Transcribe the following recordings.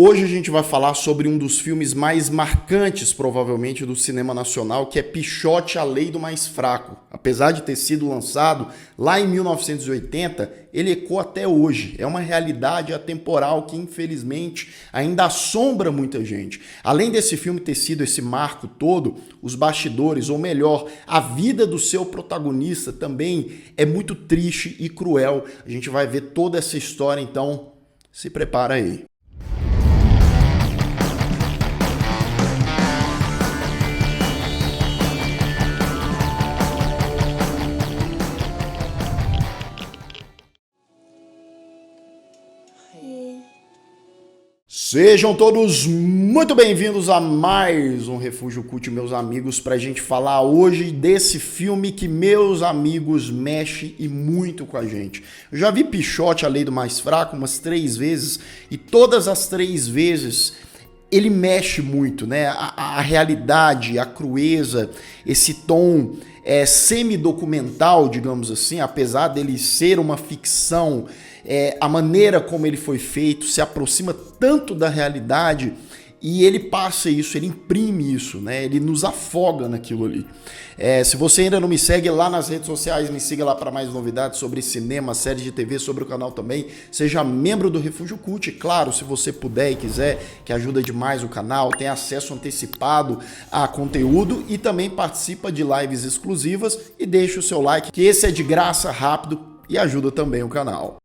Hoje a gente vai falar sobre um dos filmes mais marcantes, provavelmente, do cinema nacional, que é Pichote, A Lei do Mais Fraco. Apesar de ter sido lançado lá em 1980, ele ecoa até hoje. É uma realidade atemporal que, infelizmente, ainda assombra muita gente. Além desse filme ter sido esse marco todo, os bastidores, ou melhor, a vida do seu protagonista também é muito triste e cruel. A gente vai ver toda essa história, então se prepara aí. Sejam todos muito bem-vindos a mais um Refúgio Cult, meus amigos, para a gente falar hoje desse filme que, meus amigos, mexe e muito com a gente. Eu já vi Pichote, A Lei do Mais Fraco, umas 3 vezes, e todas as 3 vezes ele mexe muito, né? A realidade, a crueza, esse tom semi-documental, digamos assim, apesar dele ser uma ficção, a maneira como ele foi feito se aproxima tanto da realidade e ele passa isso, ele imprime isso, né? Ele nos afoga naquilo ali. Se você ainda não me segue lá nas redes sociais, me siga lá para mais novidades sobre cinema, séries de TV, sobre o canal também. Seja membro do Refúgio Cult, claro, se você puder e quiser, que ajuda demais o canal, tem acesso antecipado a conteúdo e também participa de lives exclusivas e deixa o seu like, que esse é de graça, rápido e ajuda também o canal.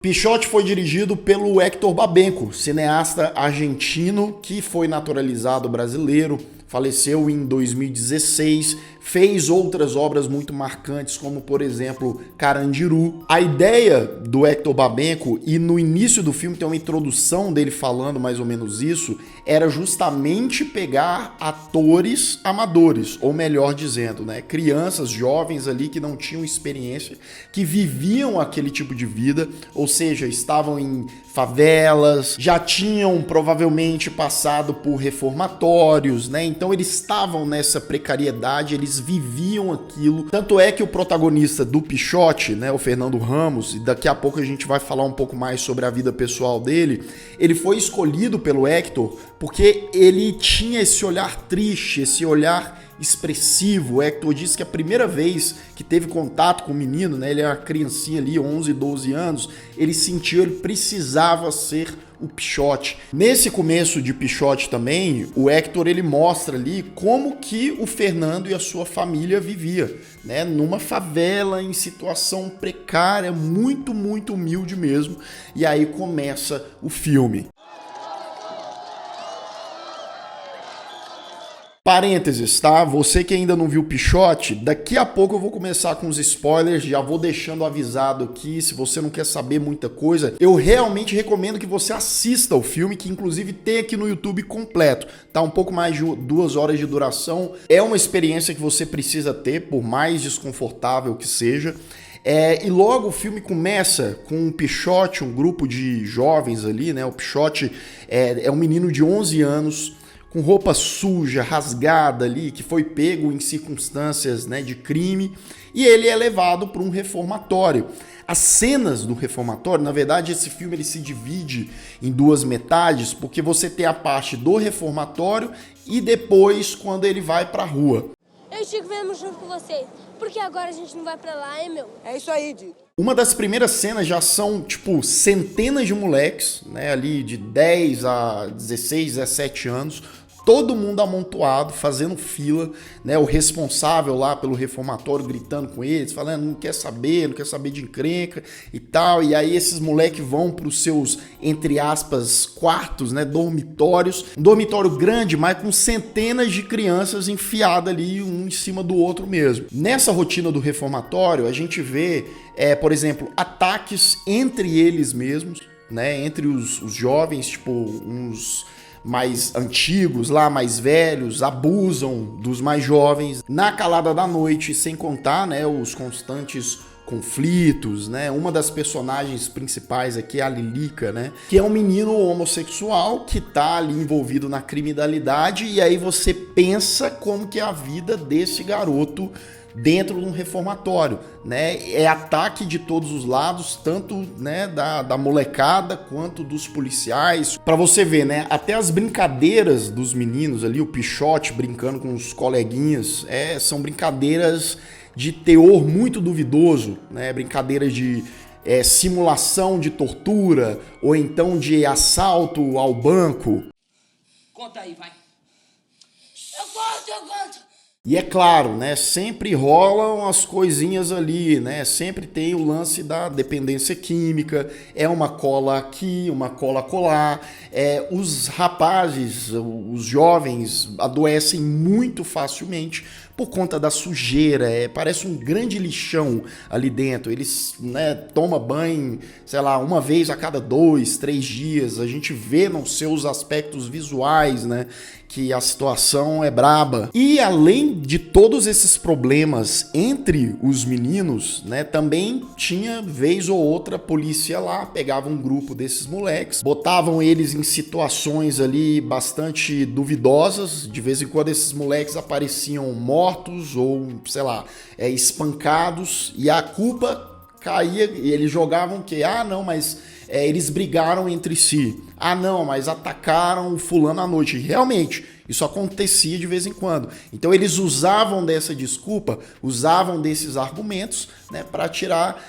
Pichote foi dirigido pelo Héctor Babenco, cineasta argentino que foi naturalizado brasileiro, faleceu em 2016, fez outras obras muito marcantes, como por exemplo Carandiru. A ideia do Héctor Babenco, e no início do filme tem uma introdução dele falando mais ou menos isso, era justamente pegar atores amadores, ou melhor dizendo, né, crianças, jovens ali que não tinham experiência, que viviam aquele tipo de vida, ou seja, estavam em favelas, já tinham provavelmente passado por reformatórios, né? Então eles estavam nessa precariedade, eles viviam aquilo. Tanto é que o protagonista do Pichote, né, o Fernando Ramos, e daqui a pouco a gente vai falar um pouco mais sobre a vida pessoal dele, ele foi escolhido pelo Héctor porque ele tinha esse olhar triste, esse olhar expressivo. O Héctor disse que a primeira vez que teve contato com o menino, né, ele era uma criancinha ali, 11, 12 anos, ele sentiu, ele precisava ser o Pichote. Nesse começo de Pichote também, o Héctor ele mostra ali como que o Fernando e a sua família vivia, né, numa favela, em situação precária, muito, muito humilde mesmo, e aí começa o filme. Parênteses, tá? Você que ainda não viu Pichote, daqui a pouco eu vou começar com os spoilers, já vou deixando avisado aqui, se você não quer saber muita coisa, eu realmente recomendo que você assista o filme, que inclusive tem aqui no YouTube completo, tá? Um pouco mais de 2 horas de duração, é uma experiência que você precisa ter, por mais desconfortável que seja. E logo o filme começa com um Pichote, um grupo de jovens ali, né? O Pichote é um menino de 11 anos, com roupa suja, rasgada ali, que foi pego em circunstâncias, né, de crime, e ele é levado para um reformatório. As cenas do reformatório, na verdade, esse filme ele se divide em 2 metades, porque você tem a parte do reformatório e depois quando ele vai para a rua. Eu e Chico viemos junto com vocês, porque agora a gente não vai para lá, hein, meu? É isso aí, Dito. Uma das primeiras cenas já são, tipo, centenas de moleques, né, ali de 10 a 16, 17 anos, todo mundo amontoado, fazendo fila, né? O responsável lá pelo reformatório gritando com eles, falando, não quer saber de encrenca e tal. E aí esses moleques vão para os seus, entre aspas, quartos, né? Dormitórios. Um dormitório grande, mas com centenas de crianças enfiadas ali, um em cima do outro mesmo. Nessa rotina do reformatório, a gente vê, por exemplo, ataques entre eles mesmos, né? Entre os jovens, tipo, uns mais antigos lá, mais velhos, abusam dos mais jovens na calada da noite, sem contar, né, os constantes conflitos, né? Uma das personagens principais aqui é a Lilica, né? Que é um menino homossexual que tá ali envolvido na criminalidade, e aí você pensa como que é a vida desse garoto dentro de um reformatório, né? É ataque de todos os lados, tanto, né, da molecada quanto dos policiais. Para você ver, né, até as brincadeiras dos meninos ali, o Pichote brincando com os coleguinhas, são brincadeiras de teor muito duvidoso, né? Brincadeiras de simulação de tortura ou então de assalto ao banco. Conta aí, vai. Eu conto. E é claro, né, sempre rolam as coisinhas ali, né, sempre tem o lance da dependência química, é uma cola aqui, uma cola colar, os rapazes, os jovens adoecem muito facilmente por conta da sujeira, parece um grande lixão ali dentro, eles, né, tomam banho, sei lá, uma vez a cada 2, 3 dias, a gente vê nos seus aspectos visuais, né, que a situação é braba. E além de todos esses problemas entre os meninos, né, também tinha vez ou outra polícia lá, pegava um grupo desses moleques, botavam eles em situações ali bastante duvidosas, de vez em quando esses moleques apareciam mortos ou, sei lá, espancados, e a culpa caía, e eles jogavam que, não, mas eles brigaram entre si. Não, mas atacaram o fulano à noite. E realmente, isso acontecia de vez em quando. Então eles usavam dessa desculpa, usavam desses argumentos, né, para tirar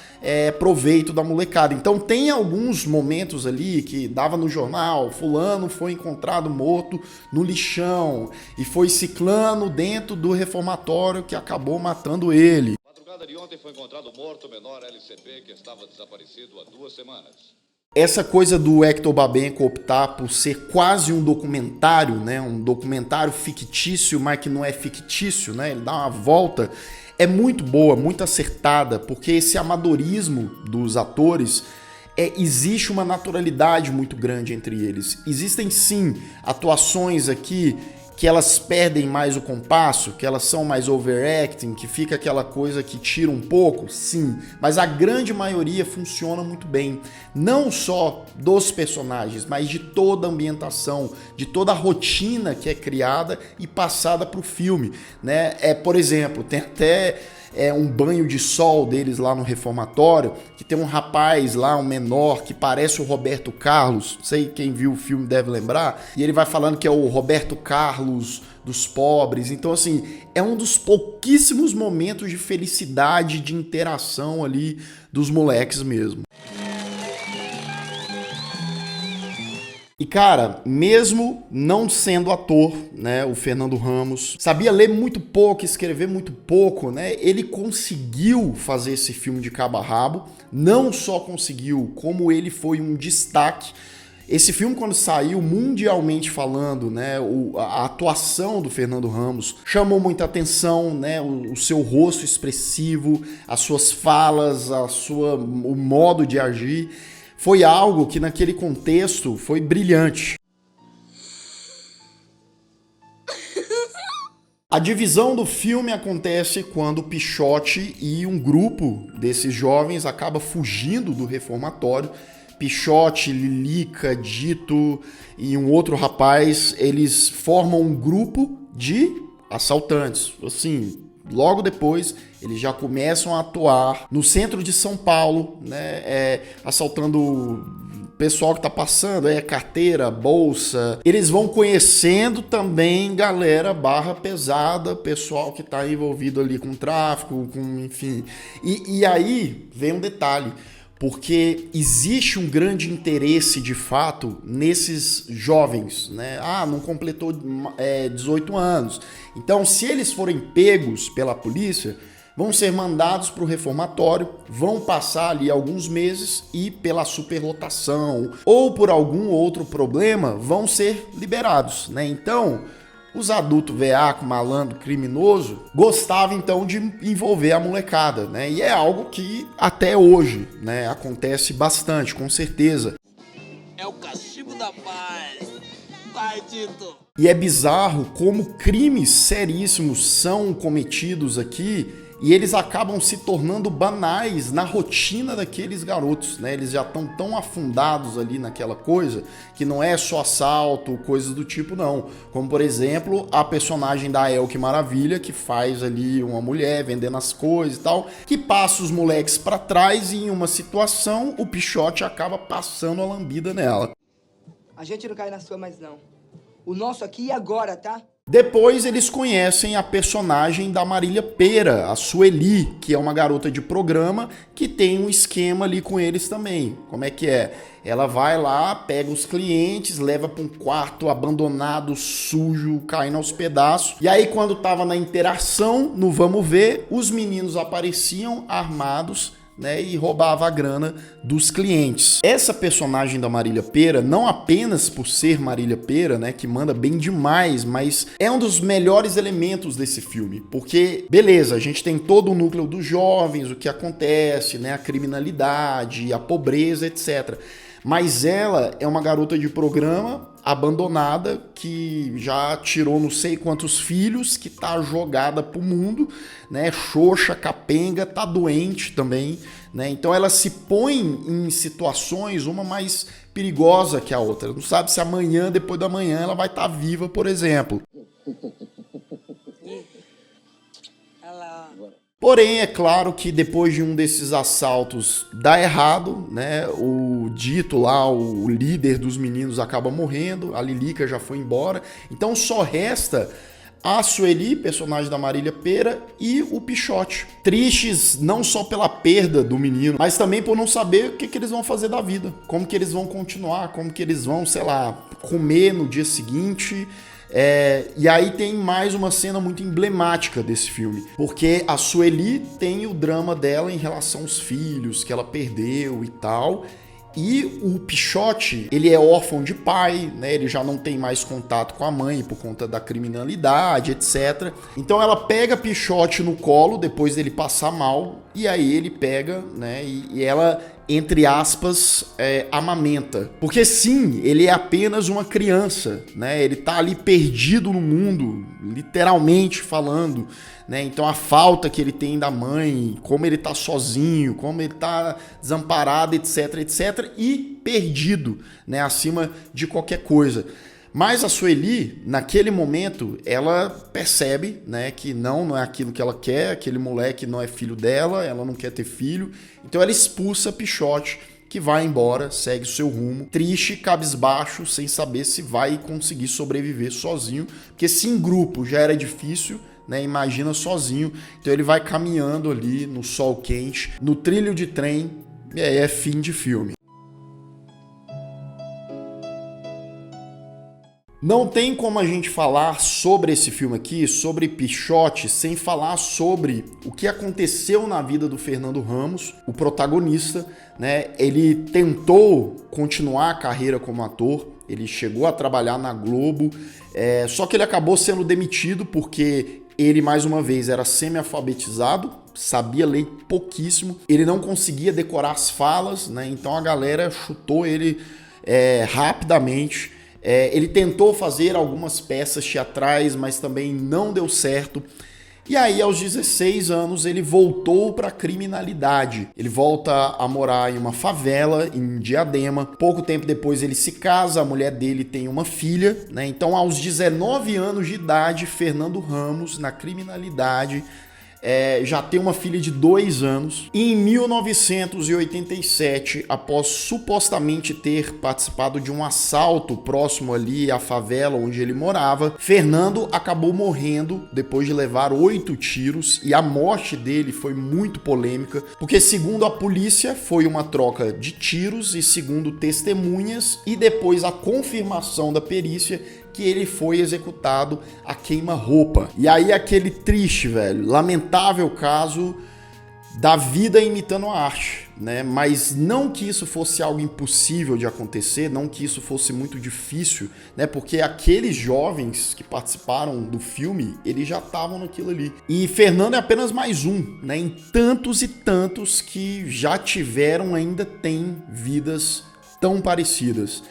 proveito da molecada. Então tem alguns momentos ali que dava no jornal, fulano foi encontrado morto no lixão e foi ciclano dentro do reformatório que acabou matando ele. Na madrugada de ontem foi encontrado morto o menor LCP que estava desaparecido há 2 semanas. Essa coisa do Hector Babenco optar por ser quase um documentário, né, um documentário fictício, mas que não é fictício, né, ele dá uma volta, é muito boa, muito acertada, porque esse amadorismo dos atores, existe uma naturalidade muito grande entre eles. Existem sim atuações aqui que elas perdem mais o compasso, que elas são mais overacting, que fica aquela coisa que tira um pouco, sim, mas a grande maioria funciona muito bem, não só dos personagens, mas de toda a ambientação, de toda a rotina que é criada e passada para o filme, né? Por exemplo, tem até um banho de sol deles lá no reformatório, que tem um rapaz lá, um menor, que parece o Roberto Carlos, não sei quem viu o filme deve lembrar, e ele vai falando que é o Roberto Carlos dos pobres. Então, assim, é um dos pouquíssimos momentos de felicidade, de interação ali dos moleques mesmo. E cara, mesmo não sendo ator, né, o Fernando Ramos sabia ler muito pouco, escrever muito pouco, né, ele conseguiu fazer esse filme de cabo a rabo, não só conseguiu, como ele foi um destaque. Esse filme, quando saiu, mundialmente falando, né, a atuação do Fernando Ramos chamou muita atenção, né, o seu rosto expressivo, as suas falas, o modo de agir. Foi algo que naquele contexto foi brilhante. A divisão do filme acontece quando o Pichote e um grupo desses jovens acaba fugindo do reformatório. Pichote, Lilica, Dito e um outro rapaz, eles formam um grupo de assaltantes, assim. Logo depois, eles já começam a atuar no centro de São Paulo, né, assaltando o pessoal que tá passando, carteira, bolsa. Eles vão conhecendo também galera barra pesada, pessoal que tá envolvido ali com tráfico, enfim. E aí vem um detalhe, porque existe um grande interesse, de fato, nesses jovens, né? Não completou 18 anos. Então, se eles forem pegos pela polícia, vão ser mandados para o reformatório, vão passar ali alguns meses e, pela superlotação ou por algum outro problema, vão ser liberados, né? Então, os adultos veaco, malandro, criminoso, gostavam então de envolver a molecada, né? E é algo que até hoje, né, acontece bastante, com certeza. É o cachimbo da paz. Vai, Tito. E é bizarro como crimes seríssimos são cometidos aqui e eles acabam se tornando banais na rotina daqueles garotos, né? Eles já estão tão afundados ali naquela coisa que não é só assalto, coisas do tipo, não. Como, por exemplo, a personagem da Elke Maravilha, que faz ali uma mulher vendendo as coisas e tal, que passa os moleques pra trás e em uma situação o Pichote acaba passando a lambida nela. A gente não cai na sua mais não. O nosso aqui e agora, tá? Depois eles conhecem a personagem da Marília Pêra, a Sueli, que é uma garota de programa que tem um esquema ali com eles também. Como é que é? Ela vai lá, pega os clientes, leva para um quarto abandonado, sujo, caindo aos pedaços. E aí quando tava na interação, no vamos ver, os meninos apareciam armados, né, e roubava a grana dos clientes. Essa personagem da Marília Pêra, não apenas por ser Marília Pêra, né, que manda bem demais, mas é um dos melhores elementos desse filme, porque, beleza, a gente tem todo o núcleo dos jovens, o que acontece, né, a criminalidade, a pobreza, etc. Mas ela é uma garota de programa abandonada que já tirou não sei quantos filhos, que tá jogada pro mundo, né? Xoxa, capenga, tá doente também, né? Então ela se põe em situações uma mais perigosa que a outra. Não sabe se amanhã, depois da manhã, ela vai estar viva, por exemplo. Porém, é claro que depois de um desses assaltos dá errado, né? O dito lá, o líder dos meninos acaba morrendo, a Lilica já foi embora. Então só resta a Sueli, personagem da Marília Pêra, e o Pichote. Tristes não só pela perda do menino, mas também por não saber o que eles vão fazer da vida. Como que eles vão continuar, como que eles vão, sei lá, comer no dia seguinte. E aí tem mais uma cena muito emblemática desse filme, porque a Sueli tem o drama dela em relação aos filhos que ela perdeu e tal, e o Pichote, ele é órfão de pai, né? Ele já não tem mais contato com a mãe por conta da criminalidade, etc. Então ela pega Pichote no colo depois dele passar mal, e aí ele pega, né? E ela, entre aspas, amamenta. Porque sim, ele é apenas uma criança, né? Ele tá ali perdido no mundo, literalmente falando, né? Então a falta que ele tem da mãe, como ele tá sozinho, como ele tá desamparado, etc, etc, e perdido, né? Acima de qualquer coisa. Mas a Sueli, naquele momento, ela percebe, né, que não é aquilo que ela quer, aquele moleque não é filho dela, ela não quer ter filho, então ela expulsa Pichote, que vai embora, segue o seu rumo, triste, cabisbaixo, sem saber se vai conseguir sobreviver sozinho, porque se em grupo já era difícil, né, imagina sozinho. Então ele vai caminhando ali no sol quente, no trilho de trem, e aí é fim de filme. Não tem como a gente falar sobre esse filme aqui, sobre Pichote, sem falar sobre o que aconteceu na vida do Fernando Ramos, o protagonista, né? Ele tentou continuar a carreira como ator, ele chegou a trabalhar na Globo, só que ele acabou sendo demitido porque ele, mais uma vez, era semi-alfabetizado, sabia ler pouquíssimo, ele não conseguia decorar as falas, né? Então a galera chutou ele rapidamente. Ele tentou fazer algumas peças teatrais, mas também não deu certo. E aí, aos 16 anos, ele voltou para a criminalidade. Ele volta a morar em uma favela, em Diadema. Pouco tempo depois, ele se casa, a mulher dele tem uma filha, né? Então, aos 19 anos de idade, Fernando Ramos, na criminalidade, já tem uma filha de 2 anos. E em 1987, após supostamente ter participado de um assalto próximo ali à favela onde ele morava, Fernando acabou morrendo depois de levar 8 tiros, e a morte dele foi muito polêmica, porque segundo a polícia foi uma troca de tiros, e segundo testemunhas e depois a confirmação da perícia, que ele foi executado a queima-roupa. E aí aquele triste, velho, lamentável caso da vida imitando a arte, né? Mas não que isso fosse algo impossível de acontecer, não que isso fosse muito difícil, né? Porque aqueles jovens que participaram do filme, eles já estavam naquilo ali. E Fernando é apenas mais um, né? Em tantos e tantos que já tiveram, ainda têm vidas tão parecidas.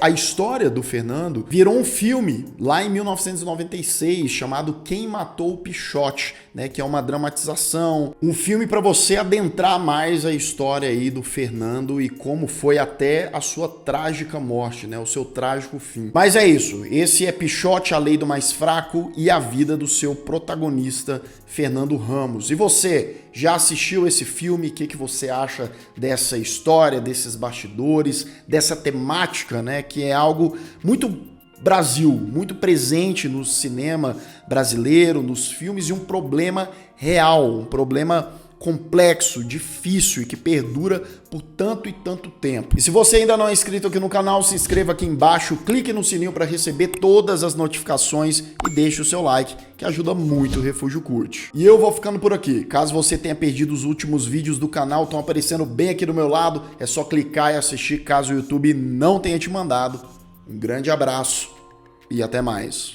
A história do Fernando virou um filme lá em 1996 chamado Quem Matou o Pichote, né, que é uma dramatização, um filme para você adentrar mais a história aí do Fernando e como foi até a sua trágica morte, né, o seu trágico fim. Mas é isso, esse é Pichote, a Lei do Mais Fraco e a vida do seu protagonista, Fernando Ramos. E você, já assistiu esse filme? O que você acha dessa história, desses bastidores, dessa temática, né, que é algo muito Brasil, muito presente no cinema brasileiro, nos filmes, e um problema real, um problema complexo, difícil e que perdura por tanto e tanto tempo. E se você ainda não é inscrito aqui no canal, se inscreva aqui embaixo, clique no sininho para receber todas as notificações e deixe o seu like, que ajuda muito o Refúgio Cult. E eu vou ficando por aqui. Caso você tenha perdido os últimos vídeos do canal, estão aparecendo bem aqui do meu lado, é só clicar e assistir caso o YouTube não tenha te mandado. Um grande abraço e até mais.